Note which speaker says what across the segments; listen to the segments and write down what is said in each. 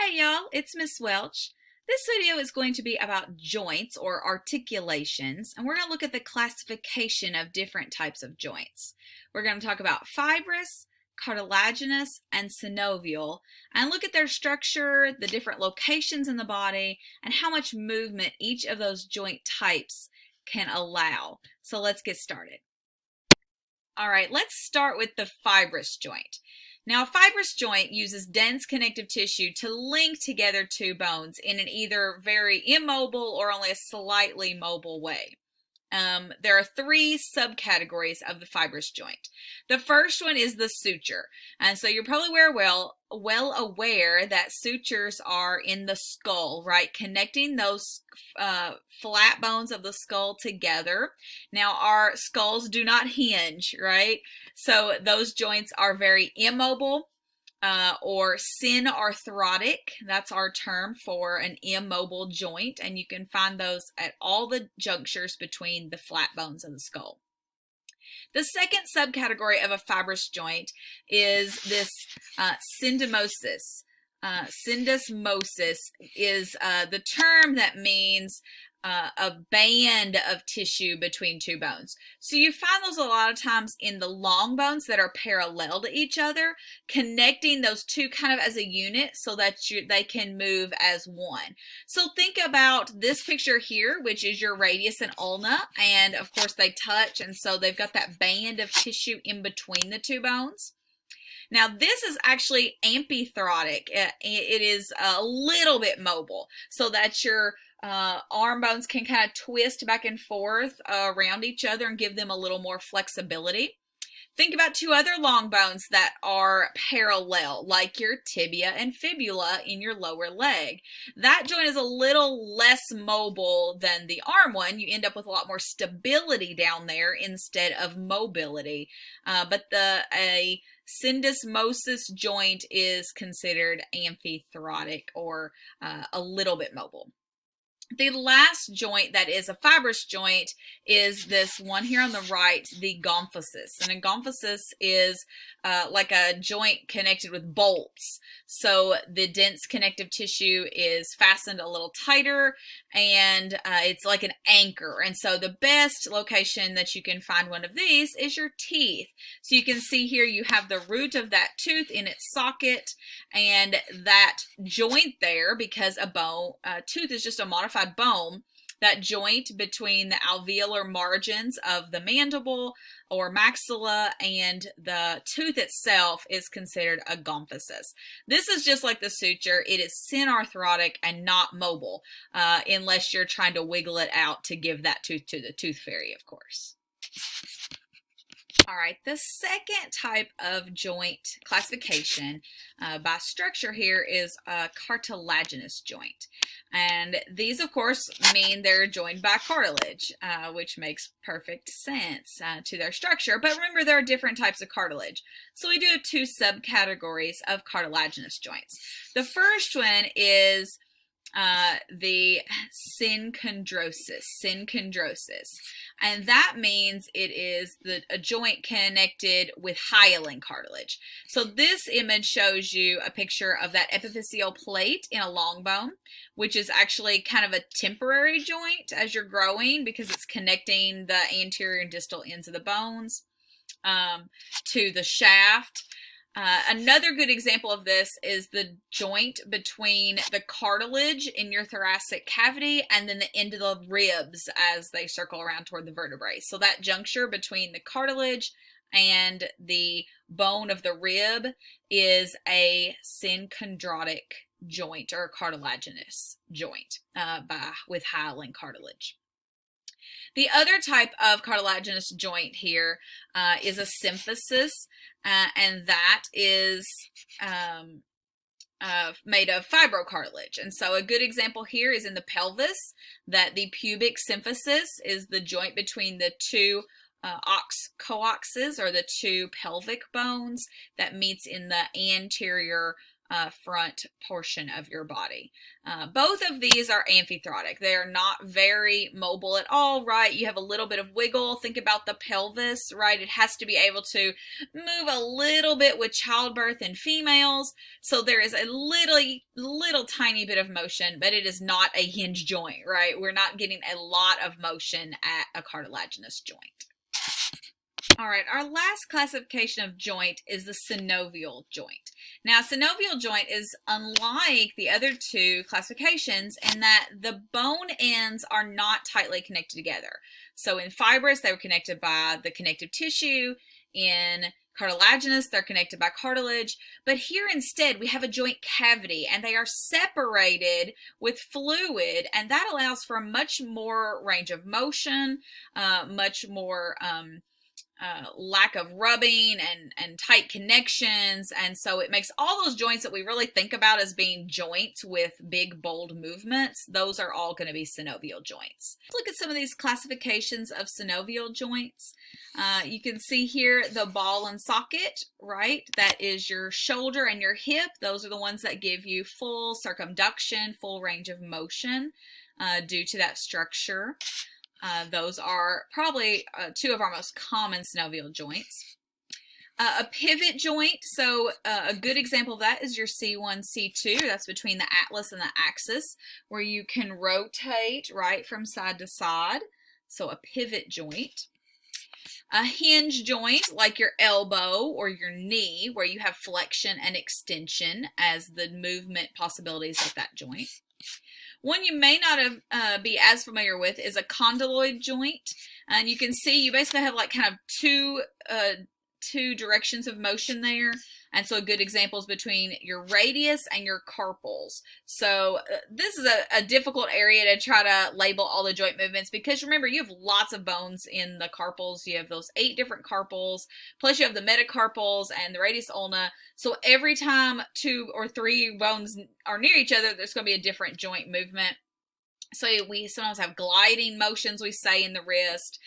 Speaker 1: Hey y'all, it's Miss Welch. This video is going to be about joints or articulations, and we're going to look at the classification of different types of joints. We're going to talk about fibrous, cartilaginous, and synovial, and look at their structure, the different locations in the body, and how much movement each of those joint types can allow. So let's get started. All right, let's start with the fibrous joint. Now, a fibrous joint uses dense connective tissue to link together two bones in an either very immobile or only a slightly mobile way. There are three subcategories of the fibrous joint. The first one is the suture. And so you're probably well aware that sutures are in the skull, right? Connecting those flat bones of the skull together. Now, our skulls do not hinge, right? So those joints are very immobile. Or synarthrotic. That's our term for an immobile joint, and you can find those at all the junctures between the flat bones of the skull. The second subcategory of a fibrous joint is this syndesmosis. Syndesmosis is the term that means a band of tissue between two bones. So you find those a lot of times in the long bones that are parallel to each other, connecting those two kind of as a unit so that they can move as one. So think about this picture here, which is your radius and ulna, and of course they touch, and so they've got that band of tissue in between the two bones. Now, this is actually amphitherotic. It is a little bit mobile so that your arm bones can kind of twist back and forth around each other and give them a little more flexibility. Think about two other long bones that are parallel, like your tibia and fibula in your lower leg. That joint is a little less mobile than the arm one. You end up with a lot more stability down there instead of mobility. But a syndesmosis joint is considered amphitherotic or a little bit mobile. The last joint that is a fibrous joint is this one here on the right, the gomphosis. And a gomphosis is like a joint connected with bolts. So the dense connective tissue is fastened a little tighter, and it's like an anchor. And so the best location that you can find one of these is your teeth. So you can see here you have the root of that tooth in its socket, and that joint there, because a tooth is just a modified bone, that joint between the alveolar margins of the mandible or maxilla and the tooth itself is considered a gomphosis. This is just like the suture. It is synarthrotic and not mobile unless you're trying to wiggle it out to give that tooth to the tooth fairy, of course. All right, the second type of joint classification by structure here is a cartilaginous joint. And these, of course, mean they're joined by cartilage, which makes perfect sense to their structure. But remember, there are different types of cartilage. So we do have two subcategories of cartilaginous joints. The first one is the synchondrosis, and that means it is a joint connected with hyaline cartilage. So this image shows you a picture of that epiphyseal plate in a long bone, which is actually kind of a temporary joint as you're growing because it's connecting the anterior and distal ends of the bones to the shaft. Another good example of this is the joint between the cartilage in your thoracic cavity and then the end of the ribs as they circle around toward the vertebrae. So that juncture between the cartilage and the bone of the rib is a synchondrotic joint or cartilaginous joint with hyaline cartilage. The other type of cartilaginous joint here is a symphysis, and that is made of fibrocartilage. And so a good example here is in the pelvis, that the pubic symphysis is the joint between the two coaxes or the two pelvic bones that meets in the anterior front portion of your body. Both of these are amphithoracic. They are not very mobile at all, right? You have a little bit of wiggle. Think about the pelvis, right? It has to be able to move a little bit with childbirth in females. So there is a little tiny bit of motion, but it is not a hinge joint, right? We're not getting a lot of motion at a cartilaginous joint. All right, our last classification of joint is the synovial joint. Now, synovial joint is unlike the other two classifications in that the bone ends are not tightly connected together. So in fibrous, they were connected by the connective tissue. In cartilaginous, they're connected by cartilage. But here instead, we have a joint cavity, and they are separated with fluid, and that allows for a much more range of motion, much more lack of rubbing and tight connections, and so it makes all those joints that we really think about as being joints with big bold movements, those are all going to be synovial joints. Let's look at some of these classifications of synovial joints. You can see here the ball and socket, right? That is your shoulder and your hip. Those are the ones that give you full circumduction, full range of motion due to that structure. Those are probably two of our most common synovial joints. A pivot joint, so a good example of that is your C1, C2. That's between the atlas and the axis, where you can rotate right from side to side. So a pivot joint. A hinge joint, like your elbow or your knee, where you have flexion and extension as the movement possibilities of that joint. One you may not have be as familiar with is a condyloid joint, and you can see you basically have like kind of two directions of motion there, and so a good example is between your radius and your carpals. So this is a difficult area to try to label all the joint movements, because remember, you have lots of bones in the carpals. You have those 8 different carpals, plus you have the metacarpals and the radius ulna. So every time 2 or 3 bones are near each other, there's going to be a different joint movement. So we sometimes have gliding motions, we say, in the wrist.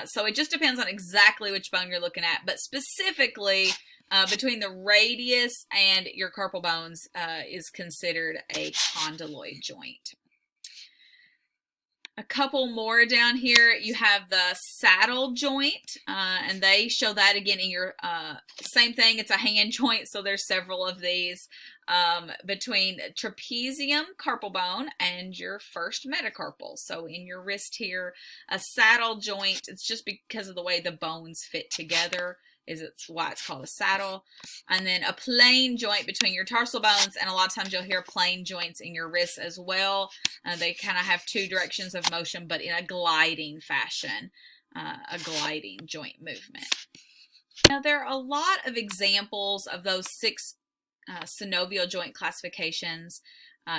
Speaker 1: So it just depends on exactly which bone you're looking at, but specifically between the radius and your carpal bones is considered a condyloid joint. A couple more down here, you have the saddle joint, and they show that again in your same thing. It's a hand joint, so there's several of these between trapezium carpal bone and your first metacarpal. So in your wrist here, a saddle joint, it's just because of the way the bones fit together, it's why it's called a saddle. And then a plane joint between your tarsal bones, and a lot of times you'll hear plane joints in your wrists as well. They kind of have 2 directions of motion, but in a gliding fashion, a gliding joint movement. Now, there are a lot of examples of those 6 synovial joint classifications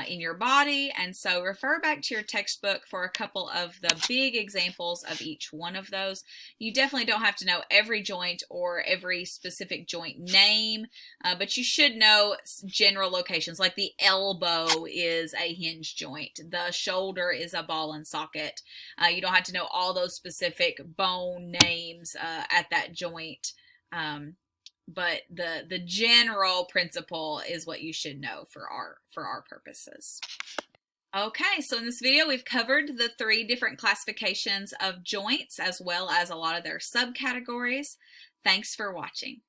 Speaker 1: in your body, and so refer back to your textbook for a couple of the big examples of each one of those. You definitely don't have to know every joint or every specific joint name, but you should know general locations, like the elbow is a hinge joint, the shoulder is a ball and socket. You don't have to know all those specific bone names at that joint, but the general principle is what you should know for our purposes. Okay, so in this video we've covered the 3 different classifications of joints as well as a lot of their subcategories. Thanks for watching.